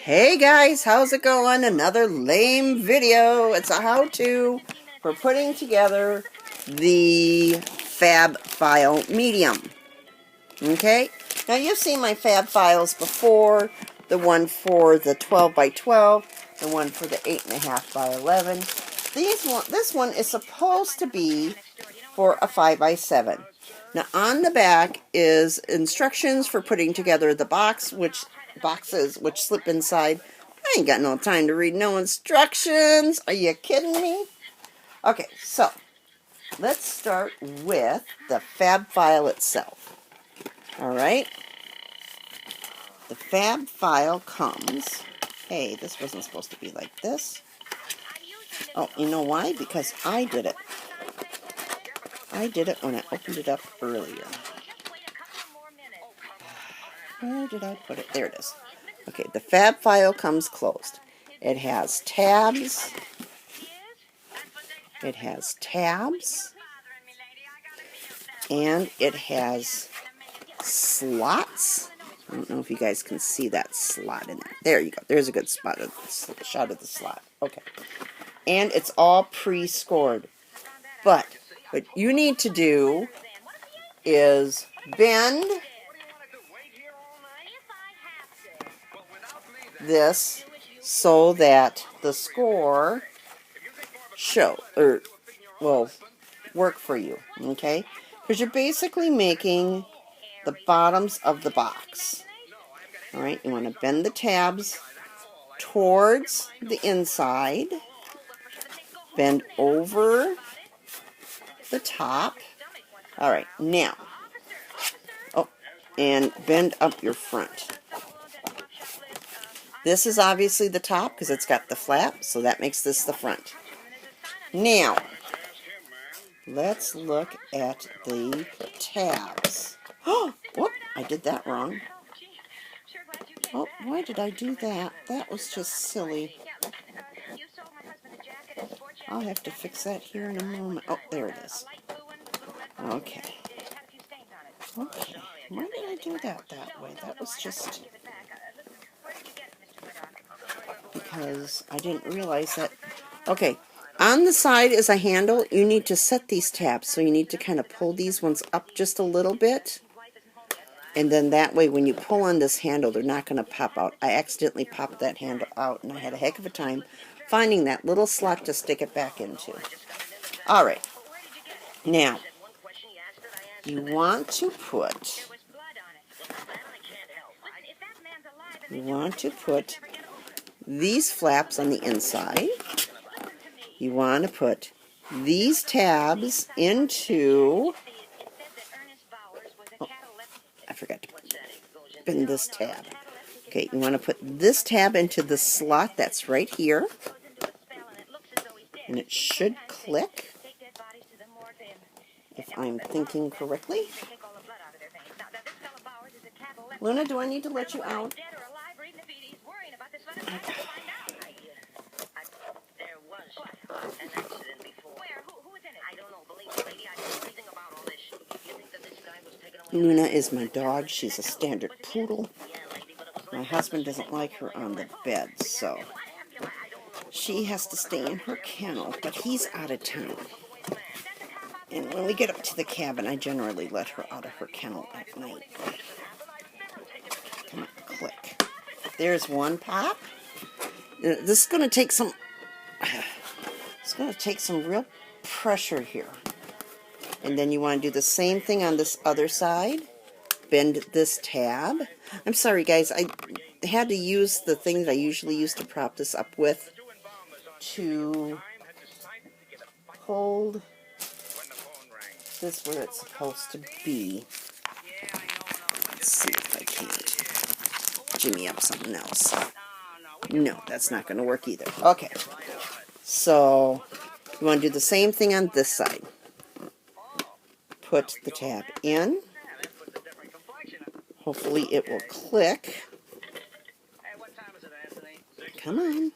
Hey guys, how's it going? Another lame video. It's a how-to for putting together the Fab File medium. Okay? Now you've seen my Fab Files before. The one for the 12 by 12, the one for the 8.5 by 11. This one is supposed to be for a 5 by 7. Now on the back is instructions for putting together the boxes which slip inside. I ain't got no time to read no instructions. Are you kidding me? Okay, so let's start with the Fab File itself. Alright? The Fab File comes... Hey, this wasn't supposed to be like this. Oh, you know why? Because I did it. I did it when I opened it up earlier. Where did I put it? There it is. Okay, the Fab File comes closed. It has tabs. It has tabs. And it has slots. I don't know if you guys can see that slot in there. There you go. There's a good shot of the slot. Okay. And it's all pre-scored. But what you need to do is bend this so that the score will work for you, okay? Because you're basically making the bottoms of the box. All right, you want to bend the tabs towards the inside, bend over the top. All right, now, and bend up your front. This is obviously the top because it's got the flap, so that makes this the front. Now, let's look at the tabs. Oh, whoop, I did that wrong. Oh, why did I do that? That was just silly. I'll have to fix that here in a moment. Oh, there it is. Okay. Okay. Why did I do that way? That was just... because I didn't realize that. Okay, on the side is a handle. You need to set these tabs, so you need to kind of pull these ones up just a little bit, and then that way when you pull on this handle, they're not going to pop out. I accidentally popped that handle out, and I had a heck of a time finding that little slot to stick it back into. Alright, now you want to put these flaps on the inside. You want to put these tabs into... Oh, I forgot to bend this tab. Okay, you want to put this tab into the slot that's right here. And it should click, if I'm thinking correctly. Luna, do I need to let you out? Luna is my dog. She's a standard poodle. My husband doesn't like her on the bed, so she has to stay in her kennel, but he's out of town. And when we get up to the cabin, I generally let her out of her kennel at night. Come on, click. There's one pop. This is going to take some... It's going to take some real pressure here. And then you want to do the same thing on this other side. Bend this tab. I'm sorry, guys. I had to use the thing that I usually use to prop this up with to hold this where it's supposed to be. Let's see if I can't jimmy up something else. No, that's not going to work either. Okay. So, you want to do the same thing on this side. Put the tab in. Hopefully it will click. Come on.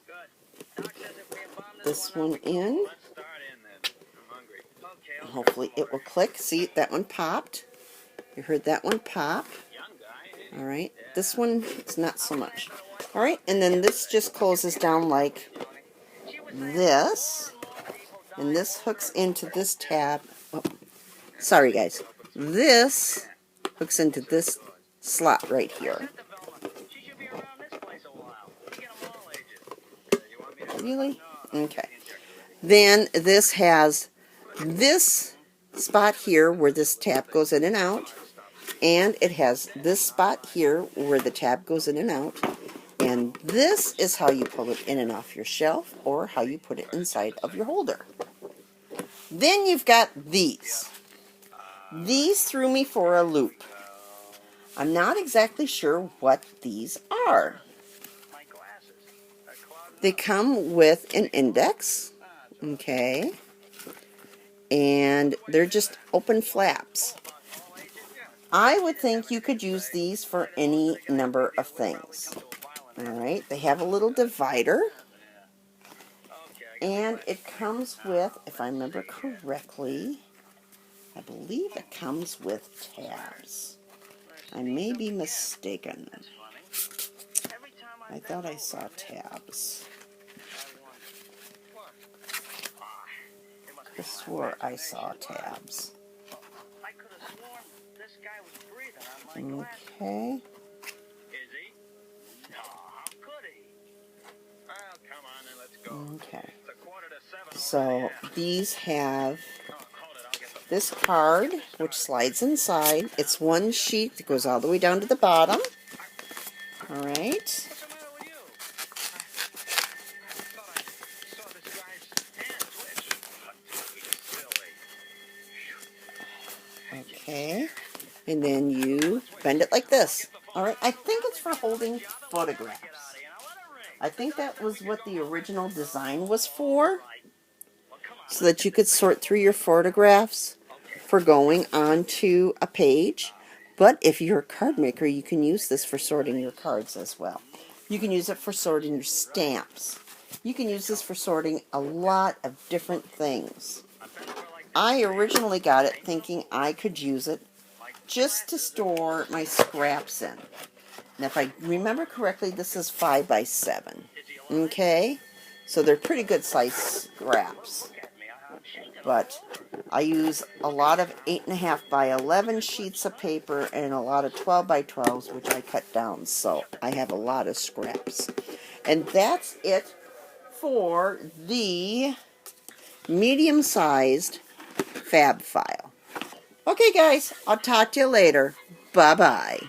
This one in. Hopefully it will click. See, that one popped. You heard that one pop. Alright. This one, it's not so much. Alright, and then this just closes down like this. And this hooks into this tab. Oh, sorry guys. This hooks into this slot right here. Really? Okay. Then this has this spot here where this tab goes in and out. And it has this spot here where the tab goes in and out. And this is how you pull it in and off your shelf, or how you put it inside of your holder. Then you've got these. These threw me for a loop. I'm not exactly sure what these are. They come with an index, okay, and they're just open flaps. I would think you could use these for any number of things. Alright, they have a little divider, and it comes with, if I remember correctly, I believe it comes with tabs. I may be mistaken. I thought I saw tabs. I swore I saw tabs. Okay. Okay. So these have this card, which slides inside. It's one sheet that goes all the way down to the bottom. Alright. Okay. And then you bend it like this. Alright, I think it's for holding photographs. I think that was what the original design was for, so that you could sort through your photographs for going onto a page. But if you're a card maker, you can use this for sorting your cards as well. You can use it for sorting your stamps. You can use this for sorting a lot of different things. I originally got it thinking I could use it just to store my scraps in. And if I remember correctly, this is 5 by 7. Okay? So they're pretty good size scraps. But I use a lot of 8.5 by 11 sheets of paper and a lot of 12 by 12s, which I cut down. So I have a lot of scraps. And that's it for the medium-sized Fab File. Okay, guys, I'll talk to you later. Bye-bye.